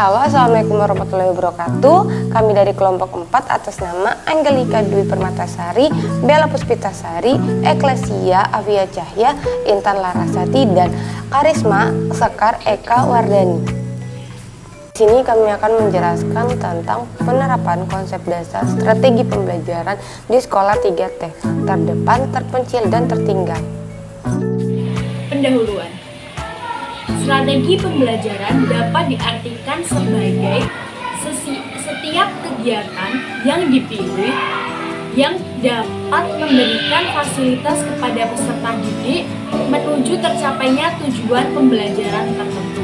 Halo, Assalamualaikum warahmatullahi wabarakatuh. Kami dari kelompok 4 atas nama Angelika Dwi Permatasari, Bella Puspitasari, Eklesia Avia Cahya, Intan Larasati, dan Karisma Sekar Eka Wardani. Di sini kami akan menjelaskan tentang penerapan konsep dasar strategi pembelajaran di sekolah 3T, terdepan, terpencil, dan tertinggal. Pendahuluan. Strategi pembelajaran dapat diartikan sebagai setiap kegiatan yang dipilih yang dapat memberikan fasilitas kepada peserta didik menuju tercapainya tujuan pembelajaran tertentu.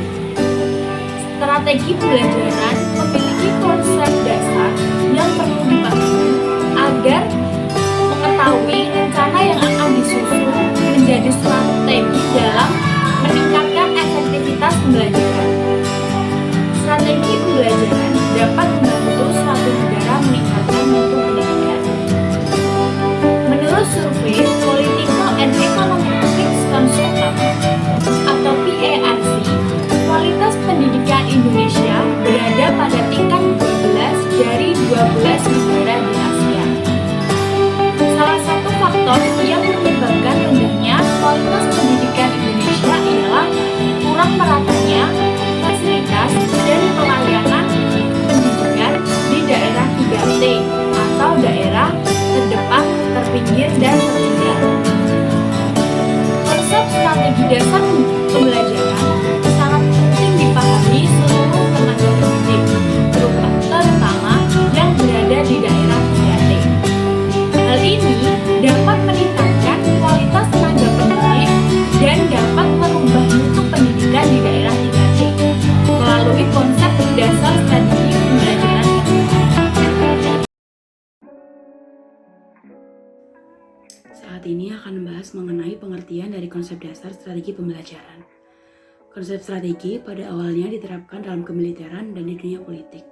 Strategi pembelajaran memiliki konsep dasar yang perlu dipahami agar mengetahui rencana yang akan disusun menjadi strategi dalam meningkatkan efektivitas pembelajaran. Strategi pembelajaran dapat membantu suatu negara meningkatkan mutu pendidikan. Menurut survei Political and Economic Consultant atau PARC, kualitas pendidikan Indonesia berada pada tingkat 12 dari 12 negara di Asia. Salah satu faktor yang menyebabkan rendahnya kualitas pendidikan Indonesia ialah kurang meratanya fasilitas dan pelayanan pendidikan di daerah 3T atau daerah terdepan, terpinggir, dan tertinggal. Konsep strategi dasar pembelajaran sangat penting dipahami seluruh tenaga pendidik, terutama yang berada di daerah 3T. Hal ini dapat meningkatkan kualitas tenaga pendidik dan dapat merubah mutu pendidikan di daerah 3T melalui konsep dasar strategi pembelajaran. Saat ini akan membahas mengenai pengertian dari konsep dasar strategi pembelajaran. Konsep strategi pada awalnya diterapkan dalam kemiliteran dan di dunia politik.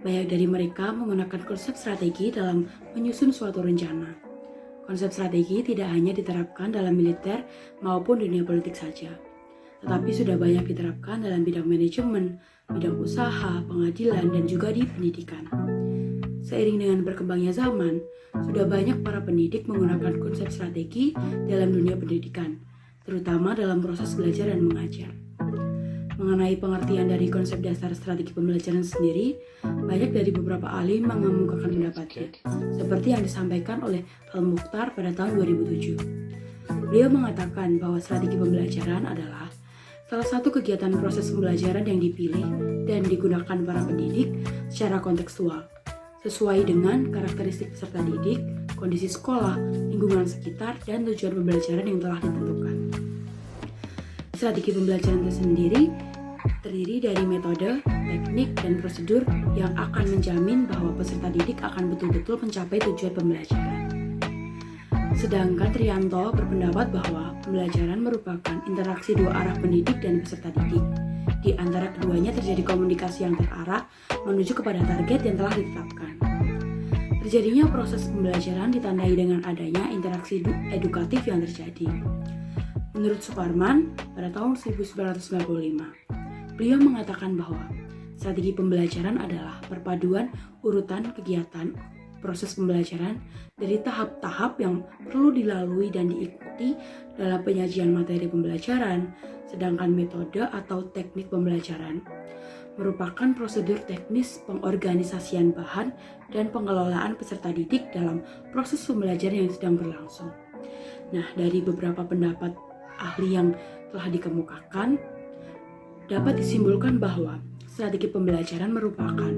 Banyak dari mereka menggunakan konsep strategi dalam menyusun suatu rencana. Konsep strategi tidak hanya diterapkan dalam militer maupun dunia politik saja, tetapi sudah banyak diterapkan dalam bidang manajemen, bidang usaha, pengadilan, dan juga di pendidikan. Seiring dengan berkembangnya zaman, sudah banyak para pendidik menggunakan konsep strategi dalam dunia pendidikan, terutama dalam proses belajar dan mengajar. Mengenai pengertian dari konsep dasar strategi pembelajaran sendiri, banyak dari beberapa ahli mengemukakan pendapatnya, seperti yang disampaikan oleh Al-Mukhtar pada tahun 2007. Beliau mengatakan bahwa strategi pembelajaran adalah salah satu kegiatan proses pembelajaran yang dipilih dan digunakan para pendidik secara kontekstual, sesuai dengan karakteristik peserta didik, kondisi sekolah, lingkungan sekitar, dan tujuan pembelajaran yang telah ditentukan. Strategi pembelajaran itu sendiri terdiri dari metode, teknik, dan prosedur yang akan menjamin bahwa peserta didik akan betul-betul mencapai tujuan pembelajaran. Sedangkan Trianto berpendapat bahwa pembelajaran merupakan interaksi dua arah pendidik dan peserta didik. Di antara keduanya terjadi komunikasi yang terarah menuju kepada target yang telah ditetapkan. Terjadinya proses pembelajaran ditandai dengan adanya interaksi edukatif yang terjadi. Menurut Suparman, pada tahun 1995, beliau mengatakan bahwa strategi pembelajaran adalah perpaduan urutan kegiatan proses pembelajaran dari tahap-tahap yang perlu dilalui dan diikuti dalam penyajian materi pembelajaran, sedangkan metode atau teknik pembelajaran merupakan prosedur teknis pengorganisasian bahan dan pengelolaan peserta didik dalam proses pembelajaran yang sedang berlangsung. Nah, dari beberapa pendapat ahli yang telah dikemukakan, dapat disimpulkan bahwa strategi pembelajaran merupakan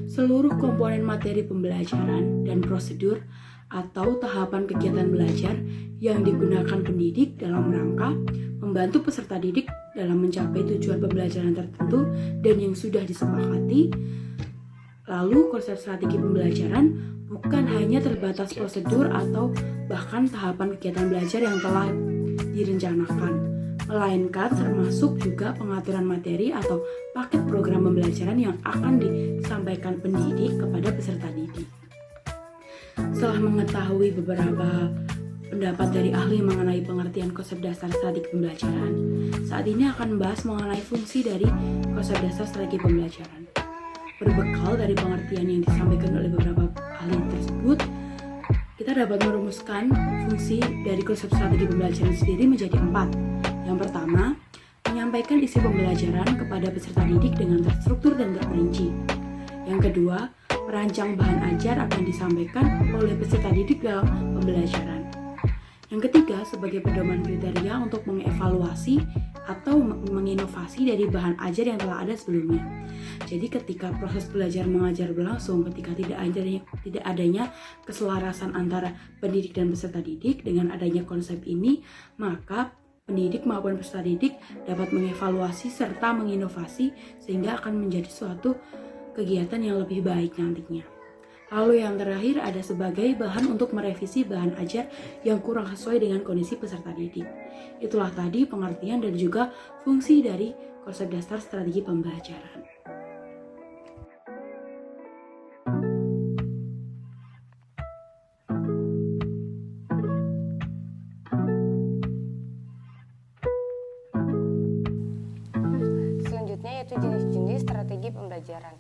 seluruh komponen materi pembelajaran dan prosedur atau tahapan kegiatan belajar yang digunakan pendidik dalam rangka membantu peserta didik dalam mencapai tujuan pembelajaran tertentu dan yang sudah disepakati. Lalu konsep strategi pembelajaran bukan hanya terbatas prosedur atau bahkan tahapan kegiatan belajar yang telah direncanakan, melainkan termasuk juga pengaturan materi atau paket program pembelajaran yang akan disampaikan pendidik kepada peserta didik. Setelah mengetahui beberapa pendapat dari ahli mengenai pengertian konsep dasar strategi pembelajaran. Saat ini akan membahas mengenai fungsi dari konsep dasar strategi pembelajaran. Berbekal dari pengertian yang disampaikan oleh beberapa ahli tersebut, kita dapat merumuskan fungsi dari konsep strategi pembelajaran sendiri menjadi 4. Yang pertama, menyampaikan isi pembelajaran kepada peserta didik dengan terstruktur dan terperinci. Yang kedua, merancang bahan ajar akan disampaikan oleh peserta didik dalam pembelajaran. Yang ketiga, sebagai pedoman kriteria untuk mengevaluasi atau menginovasi dari bahan ajar yang telah ada sebelumnya. Jadi ketika proses belajar mengajar berlangsung, ketika tidak adanya keselarasan antara pendidik dan peserta didik, dengan adanya konsep ini, maka pendidik maupun peserta didik dapat mengevaluasi serta menginovasi sehingga akan menjadi suatu kegiatan yang lebih baik nantinya. Lalu yang terakhir ada sebagai bahan untuk merevisi bahan ajar yang kurang sesuai dengan kondisi peserta didik. Itulah tadi pengertian dan juga fungsi dari konsep dasar strategi pembelajaran. Selanjutnya yaitu jenis-jenis strategi pembelajaran.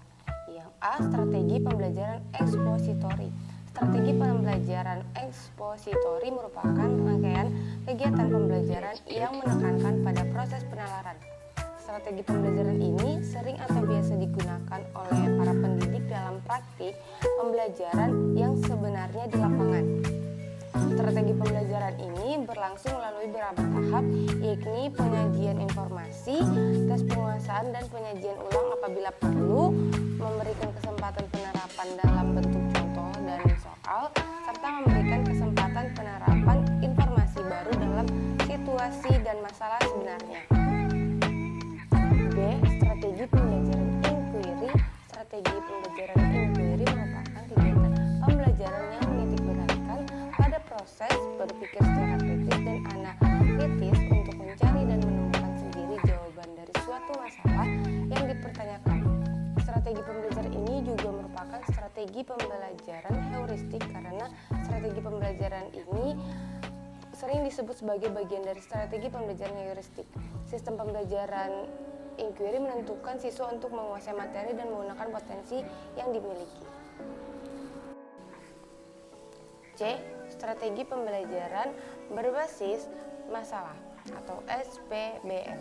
Yang A, strategi pembelajaran ekspositori. Strategi pembelajaran ekspositori merupakan rangkaian kegiatan pembelajaran yang menekankan pada proses penalaran. Strategi pembelajaran ini sering atau biasa digunakan oleh para pendidik dalam praktik pembelajaran yang sebenarnya di lapangan. Strategi pembelajaran ini berlangsung melalui beberapa tahap, yakni penyajian informasi, tes penguasaan, dan penyajian ulang apabila perlu, memberikan kesempatan penerapan dalam bentuk contoh dan soal, serta memberikan kesempatan penerapan informasi baru dalam situasi dan masalah sebenarnya. B. Strategi pembelajaran inquiry. Strategi pembelajaran inquiry merupakan kegiatan pembelajaran yang menitikberatkan pada proses berpikir secara kritis dan analitis untuk mencari dan menemukan sendiri jawaban dari suatu masalah yang dipertanyakan. Strategi pembelajaran ini juga merupakan strategi pembelajaran heuristik karena strategi pembelajaran ini sering disebut sebagai bagian dari strategi pembelajaran heuristik. Sistem pembelajaran inquiry menentukan siswa untuk menguasai materi dan menggunakan potensi yang dimiliki. C. Strategi pembelajaran berbasis masalah atau SPBM.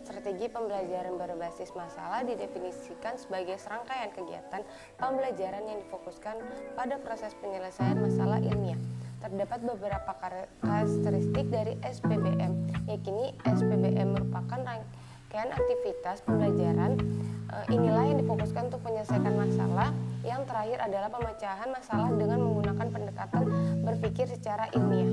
Strategi pembelajaran berbasis masalah didefinisikan sebagai serangkaian kegiatan pembelajaran yang difokuskan pada proses penyelesaian masalah ilmiah. Terdapat beberapa karakteristik dari SPBM, yakni SPBM merupakan rangkaian aktivitas pembelajaran. Inilah yang difokuskan untuk menyelesaikan masalah. Yang terakhir adalah pemecahan masalah dengan menggunakan pendekatan berpikir secara ilmiah.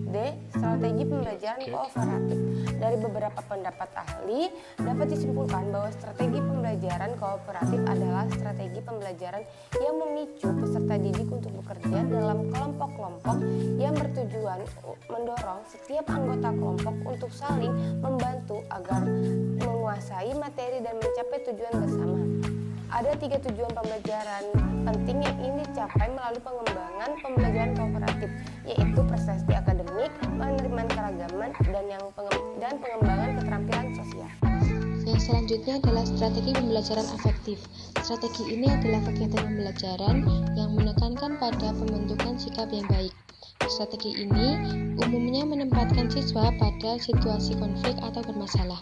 D. Strategi pembelajaran kooperatif. Dari beberapa pendapat ahli, dapat disimpulkan bahwa strategi pembelajaran kooperatif adalah strategi pembelajaran yang memicu peserta didik untuk bekerja dalam kelompok-kelompok yang bertujuan mendorong setiap anggota kelompok untuk saling membantu agar menguasai materi dan mencapai tujuan bersama. Ada 3 tujuan pembelajaran penting yang ingin dicapai melalui pengembangan pembelajaran kooperatif, yaitu prestasi akademik, penerimaan keragaman, dan pengembangan keterampilan sosial. Yang selanjutnya adalah strategi pembelajaran afektif. Strategi ini adalah kegiatan pembelajaran yang menekankan pada pembentukan sikap yang baik. Strategi ini umumnya menempatkan siswa pada situasi konflik atau bermasalah.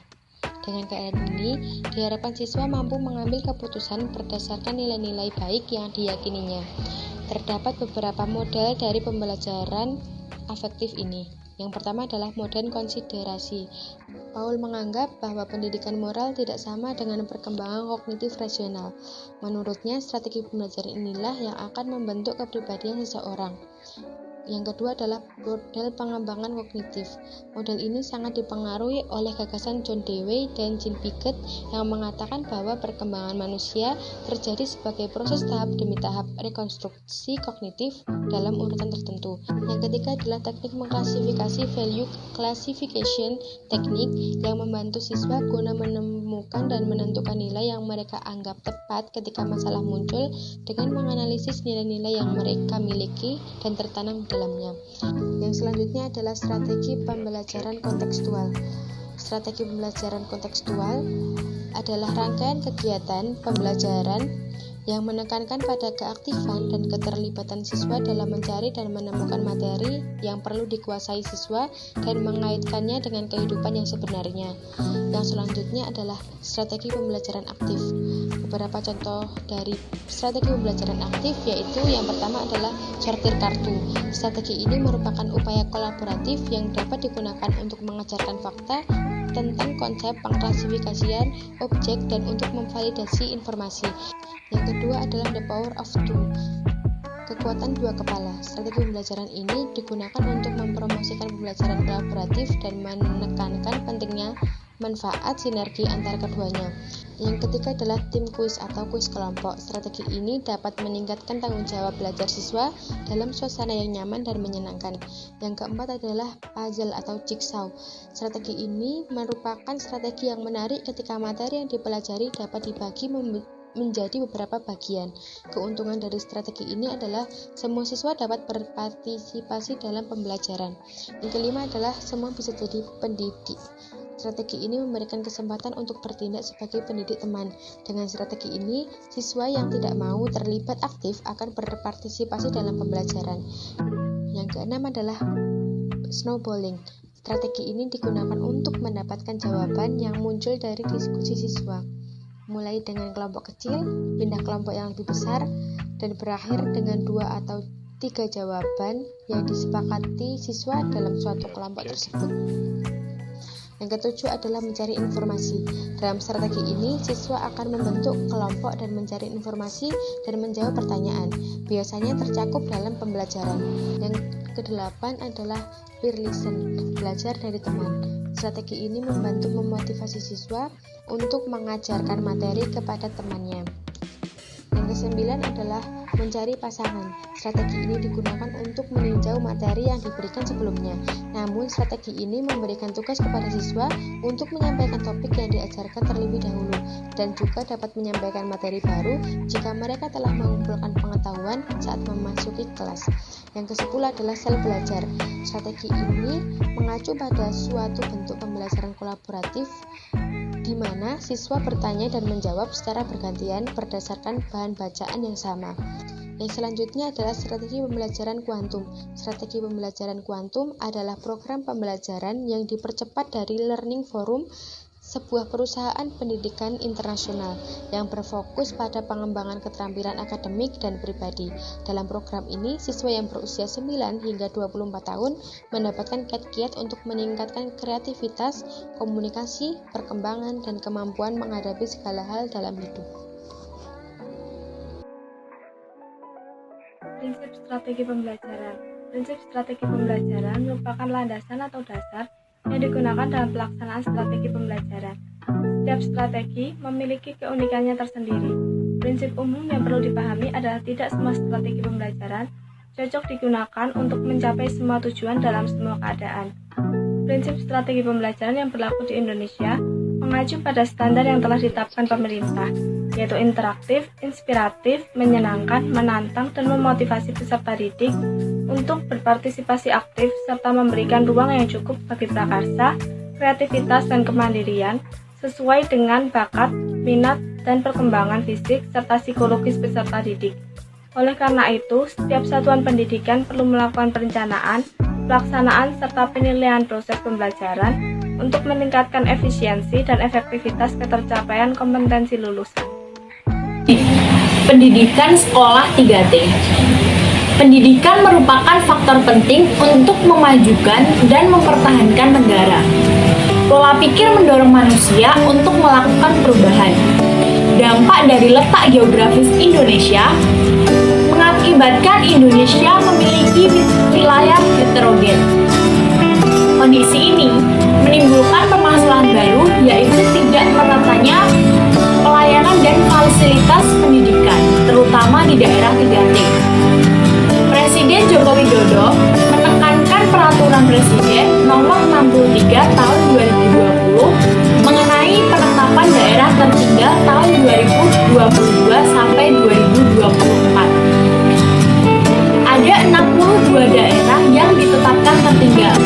Dengan keadaan ini, diharapkan siswa mampu mengambil keputusan berdasarkan nilai-nilai baik yang diyakininya. Terdapat beberapa model dari pembelajaran afektif ini. Yang pertama adalah model konsiderasi. Paul menganggap bahwa pendidikan moral tidak sama dengan perkembangan kognitif rasional. Menurutnya, strategi pembelajaran inilah yang akan membentuk kepribadian seseorang. Yang kedua adalah model pengembangan kognitif. Model ini sangat dipengaruhi oleh gagasan John Dewey dan Jean Piaget yang mengatakan bahwa perkembangan manusia terjadi sebagai proses tahap demi tahap rekonstruksi kognitif dalam urutan tertentu. Yang ketiga adalah teknik mengklasifikasi value classification teknik yang membantu siswa guna menemukan dan menentukan nilai yang mereka anggap tepat ketika masalah muncul dengan menganalisis nilai-nilai yang mereka miliki dan tertanam di dalamnya. Yang selanjutnya adalah strategi pembelajaran kontekstual. Strategi pembelajaran kontekstual adalah rangkaian kegiatan pembelajaran yang menekankan pada keaktifan dan keterlibatan siswa dalam mencari dan menemukan materi yang perlu dikuasai siswa dan mengaitkannya dengan kehidupan yang sebenarnya. Yang selanjutnya adalah strategi pembelajaran aktif. Beberapa contoh dari strategi pembelajaran aktif yaitu yang pertama adalah sortir kartu. Strategi ini merupakan upaya kolaboratif yang dapat digunakan untuk mengajarkan fakta tentang konsep pengklasifikasian objek dan untuk memvalidasi informasi. Yang kedua adalah the power of two, kekuatan dua kepala. Strategi pembelajaran ini digunakan untuk mempromosikan pembelajaran kolaboratif dan menekankan pentingnya manfaat sinergi antara keduanya. Yang ketiga adalah tim kuis atau kuis kelompok. Strategi ini dapat meningkatkan tanggung jawab belajar siswa dalam suasana yang nyaman dan menyenangkan. Yang keempat adalah puzzle atau jigsaw. Strategi ini merupakan strategi yang menarik ketika materi yang dipelajari dapat dibagi menjadi beberapa bagian. Keuntungan dari strategi ini adalah semua siswa dapat berpartisipasi dalam pembelajaran. Yang kelima adalah semua bisa jadi pendidik. Strategi ini memberikan kesempatan untuk bertindak sebagai pendidik teman. Dengan strategi ini, siswa yang tidak mau terlibat aktif akan berpartisipasi dalam pembelajaran. Yang keenam adalah snowballing. Strategi ini digunakan untuk mendapatkan jawaban yang muncul dari diskusi siswa, mulai dengan kelompok kecil, pindah kelompok yang lebih besar, dan berakhir dengan 2 atau 3 jawaban yang disepakati siswa dalam suatu kelompok tersebut. Yang ketujuh adalah mencari informasi. Dalam strategi ini, siswa akan membentuk kelompok dan mencari informasi dan menjawab pertanyaan. Biasanya tercakup dalam pembelajaran. Yang kedelapan adalah peer listen, belajar dari teman. Strategi ini membantu memotivasi siswa untuk mengajarkan materi kepada temannya. Yang kesembilan adalah mencari pasangan. Strategi ini digunakan untuk meninjau materi yang diberikan sebelumnya. Namun, strategi ini memberikan tugas kepada siswa untuk menyampaikan topik yang diajarkan terlebih dahulu dan juga dapat menyampaikan materi baru jika mereka telah mengumpulkan pengetahuan saat memasuki kelas. Yang ke-10 adalah sel belajar. Strategi ini mengacu pada suatu bentuk pembelajaran kolaboratif di mana siswa bertanya dan menjawab secara bergantian berdasarkan bahan bacaan yang sama. Yang selanjutnya adalah strategi pembelajaran kuantum. Strategi pembelajaran kuantum adalah program pembelajaran yang dipercepat dari Learning Forum, sebuah perusahaan pendidikan internasional yang berfokus pada pengembangan keterampilan akademik dan pribadi. Dalam program ini, siswa yang berusia 9 hingga 24 tahun mendapatkan kiat-kiat untuk meningkatkan kreativitas, komunikasi, perkembangan, dan kemampuan menghadapi segala hal dalam hidup. Prinsip strategi pembelajaran. Prinsip strategi pembelajaran merupakan landasan atau dasar yang digunakan dalam pelaksanaan strategi pembelajaran. Setiap strategi memiliki keunikannya tersendiri. Prinsip umum yang perlu dipahami adalah tidak semua strategi pembelajaran cocok digunakan untuk mencapai semua tujuan dalam semua keadaan. Prinsip strategi pembelajaran yang berlaku di Indonesia mengacu pada standar yang telah ditetapkan pemerintah, yaitu interaktif, inspiratif, menyenangkan, menantang, dan memotivasi peserta didik untuk berpartisipasi aktif serta memberikan ruang yang cukup bagi prakarsa, kreativitas, dan kemandirian sesuai dengan bakat, minat, dan perkembangan fisik serta psikologis peserta didik. Oleh karena itu, setiap satuan pendidikan perlu melakukan perencanaan, pelaksanaan, serta penilaian proses pembelajaran untuk meningkatkan efisiensi dan efektivitas ketercapaian kompetensi lulusan. Pendidikan sekolah 3T. Pendidikan merupakan faktor penting untuk memajukan dan mempertahankan negara. Pola pikir mendorong manusia untuk melakukan perubahan. Dampak dari letak geografis Indonesia mengakibatkan mengakibatkan Indonesia memiliki wilayah heterogen. Kondisi ini menimbulkan permasalahan baru, yaitu tidak meratanya pelayanan dan fasilitas pendidikan, terutama di daerah 3T. Presiden Joko Widodo menekankan peraturan Presiden nomor 63 tahun 2020 mengenai penetapan daerah tertinggal tahun 2022 sampai 2024. Ada 62 daerah yang ditetapkan tertinggal.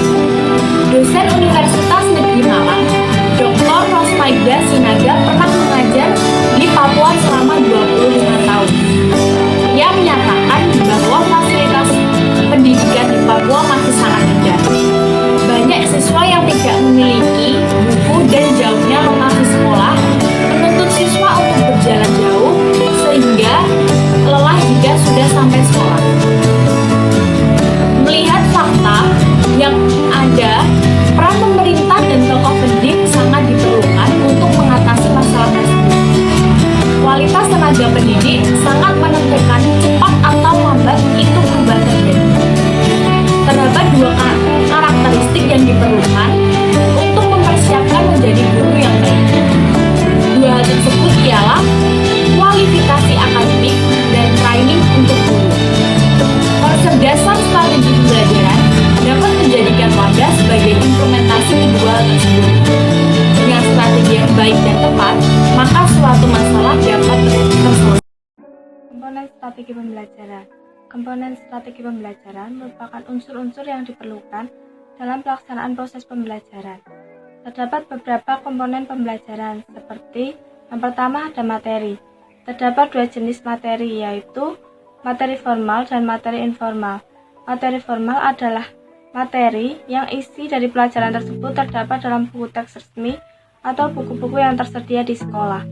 Dosen Universitas Negeri Malang, Dr. Rosmaida Sinaga pernah mengajar di Papua selama 25 tahun. Ia menyatakan bahwa fasilitas pendidikan di Papua masih sangat rendah. Banyak siswa yang tidak memiliki buku dan jauhnya lokasi sekolah menuntut siswa untuk berjalan jauh sehingga lelah jika sudah sampai sekolah. Melihat fakta yang ada, peran pemerintah dan tokoh pendidik sangat diperlukan untuk mengatasi masalah tersebut. Kualitas tenaga pendidik sangat menentukan cepat atau lambat itu berubah terjadi. Terdapat dua karakteristik yang diperlukan untuk mempersiapkan menjadi guru yang baik. Dua hal tersebut ialah kualifikasi akademik dan training untuk guru. Konsep dasar strategi pembelajaran dapat menjadikan wadah sebagai implementasi kedua hal tersebut. Dengan strategi yang baik dan tepat, maka suatu masalah dapat terselesaikan. Komponen strategi pembelajaran. Komponen strategi pembelajaran merupakan unsur-unsur yang diperlukan dalam pelaksanaan proses pembelajaran. Terdapat beberapa komponen pembelajaran, seperti yang pertama ada materi. Terdapat dua jenis materi, yaitu materi formal dan materi informal. Materi formal adalah materi yang isi dari pelajaran tersebut terdapat dalam buku teks resmi atau buku-buku yang tersedia di sekolah.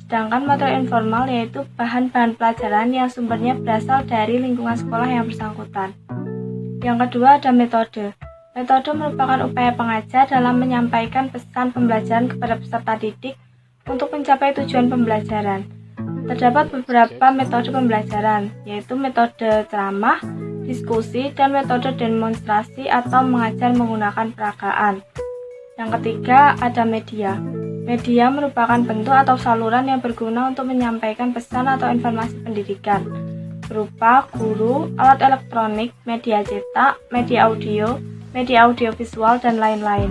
Sedangkan materi informal yaitu bahan-bahan pelajaran yang sumbernya berasal dari lingkungan sekolah yang bersangkutan. Yang kedua ada metode. Metode merupakan upaya pengajar dalam menyampaikan pesan pembelajaran kepada peserta didik untuk mencapai tujuan pembelajaran. Terdapat beberapa metode pembelajaran, yaitu metode ceramah, diskusi, dan metode demonstrasi atau mengajar menggunakan peragaan. Yang ketiga ada media. Media merupakan bentuk atau saluran yang berguna untuk menyampaikan pesan atau informasi pendidikan, berupa guru, alat elektronik, media cetak, media audiovisual, dan lain-lain.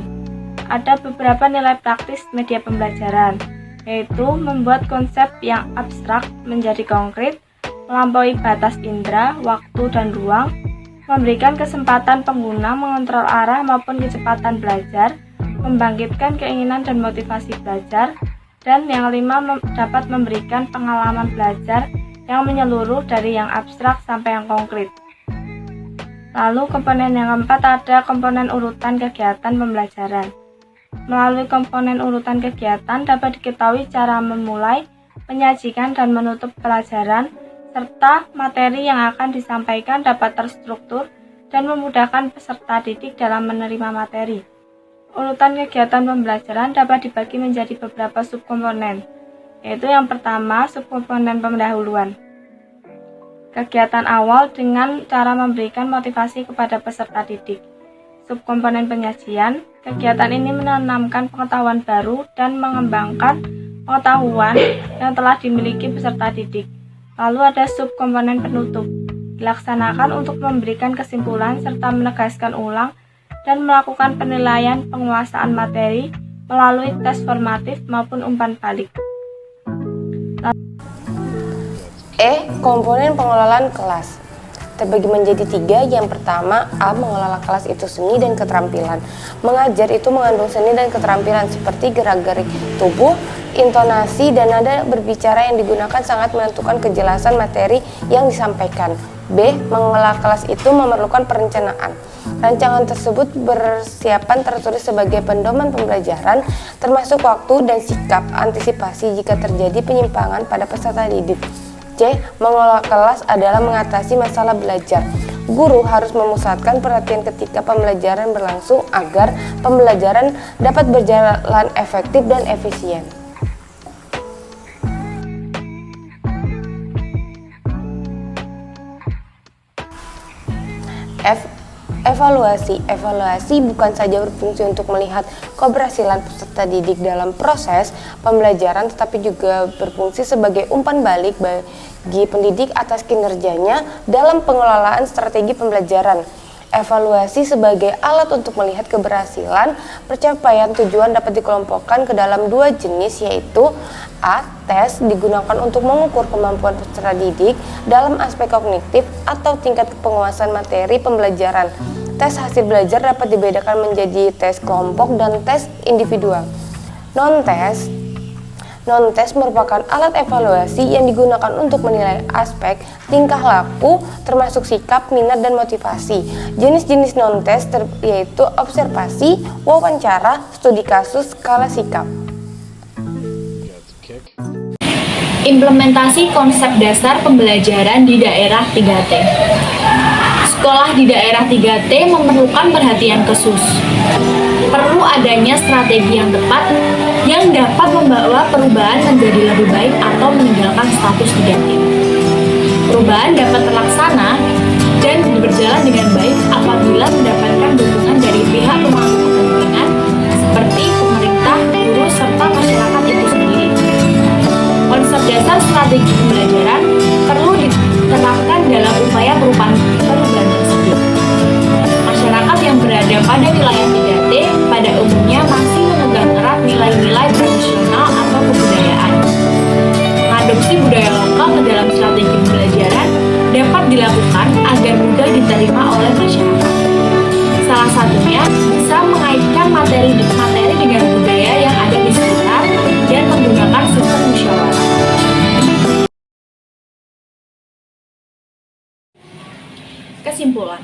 Ada beberapa nilai praktis media pembelajaran, yaitu membuat konsep yang abstrak menjadi konkret, melampaui batas indera, waktu, dan ruang, memberikan kesempatan pengguna mengontrol arah maupun kecepatan belajar, membangkitkan keinginan dan motivasi belajar, dan yang kelima dapat memberikan pengalaman belajar yang menyeluruh dari yang abstrak sampai yang konkret. Lalu komponen yang keempat ada komponen urutan kegiatan pembelajaran. Melalui komponen urutan kegiatan dapat diketahui cara memulai, menyajikan, dan menutup pelajaran, serta materi yang akan disampaikan dapat terstruktur dan memudahkan peserta didik dalam menerima materi. Urutan kegiatan pembelajaran dapat dibagi menjadi beberapa subkomponen, yaitu yang pertama subkomponen pendahuluan. Kegiatan awal dengan cara memberikan motivasi kepada peserta didik. Subkomponen penyajian, kegiatan ini menanamkan pengetahuan baru dan mengembangkan pengetahuan yang telah dimiliki peserta didik. Lalu ada subkomponen penutup, dilaksanakan untuk memberikan kesimpulan serta menegaskan ulang dan melakukan penilaian penguasaan materi melalui tes formatif maupun umpan balik. Komponen pengelolaan kelas terbagi menjadi 3. Yang pertama, A. Mengelola kelas itu seni dan keterampilan. Mengajar itu mengandung seni dan keterampilan seperti gerak-gerik tubuh, intonasi, dan nada berbicara yang digunakan sangat menentukan kejelasan materi yang disampaikan. B. Mengelola kelas itu memerlukan perencanaan. Rancangan tersebut bersiapan tertulis sebagai pedoman pembelajaran, termasuk waktu dan sikap antisipasi jika terjadi penyimpangan pada peserta didik. C. Mengelola kelas adalah mengatasi masalah belajar. Guru harus memusatkan perhatian ketika pembelajaran berlangsung agar pembelajaran dapat berjalan efektif dan efisien. Evaluasi bukan saja berfungsi untuk melihat keberhasilan peserta didik dalam proses pembelajaran, tetapi juga berfungsi sebagai umpan balik bagi pendidik atas kinerjanya dalam pengelolaan strategi pembelajaran. Evaluasi sebagai alat untuk melihat keberhasilan pencapaian tujuan dapat dikelompokkan ke dalam dua jenis, yaitu A. Tes digunakan untuk mengukur kemampuan peserta didik dalam aspek kognitif atau tingkat penguasaan materi pembelajaran. Tes hasil belajar dapat dibedakan menjadi tes kelompok dan tes individual. Non-tes merupakan alat evaluasi yang digunakan untuk menilai aspek tingkah laku termasuk sikap, minat, dan motivasi. Jenis-jenis non-tes yaitu observasi, wawancara, studi kasus, skala sikap. Implementasi konsep dasar pembelajaran di daerah 3T. Sekolah di daerah 3T memerlukan perhatian khusus. Perlu adanya strategi yang tepat yang dapat membawa perubahan menjadi lebih baik atau meninggalkan status 3T. Perubahan dapat terlaksana dan berjalan dengan baik apabila mendapatkan dukungan dari pihak pemangku kepentingan seperti pemerintah, guru, serta masyarakat itu sendiri. Konsep dasar strategi pembelajaran perlu diterapkan dalam upaya perubahan tersebut. Masyarakat yang berada pada wilayah 3T pada umumnya masih memegang erat nilai-nilai tradisional atau kebudayaan. Mengadopsi budaya lokal ke dalam strategi pembelajaran dapat dilakukan agar mudah diterima oleh masyarakat. Salah satunya bisa mengaitkan materi dengan budaya yang ada di sekitar dan menggunakan sistem musyawarah. Kesimpulan,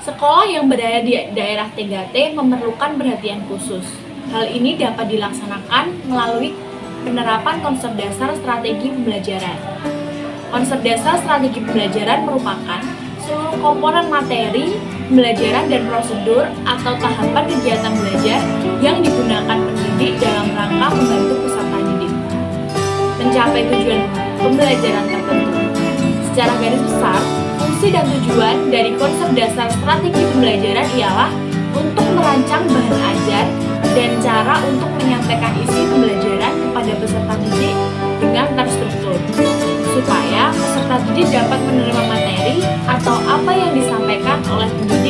sekolah yang berada di daerah 3T memerlukan perhatian khusus. Hal ini dapat dilaksanakan melalui penerapan konsep dasar strategi pembelajaran. Konsep dasar strategi pembelajaran merupakan seluruh komponen materi, pembelajaran, dan prosedur atau tahapan kegiatan belajar yang digunakan pendidik dalam rangka membantu peserta didik mencapai tujuan pembelajaran tertentu. Secara garis besar, fungsi dan tujuan dari konsep dasar strategi pembelajaran ialah untuk merancang bahan ajar dan cara untuk menyampaikan isi pembelajaran kepada peserta didik dengan terstruktur, supaya peserta didik dapat menerima materi atau apa yang disampaikan oleh pendidik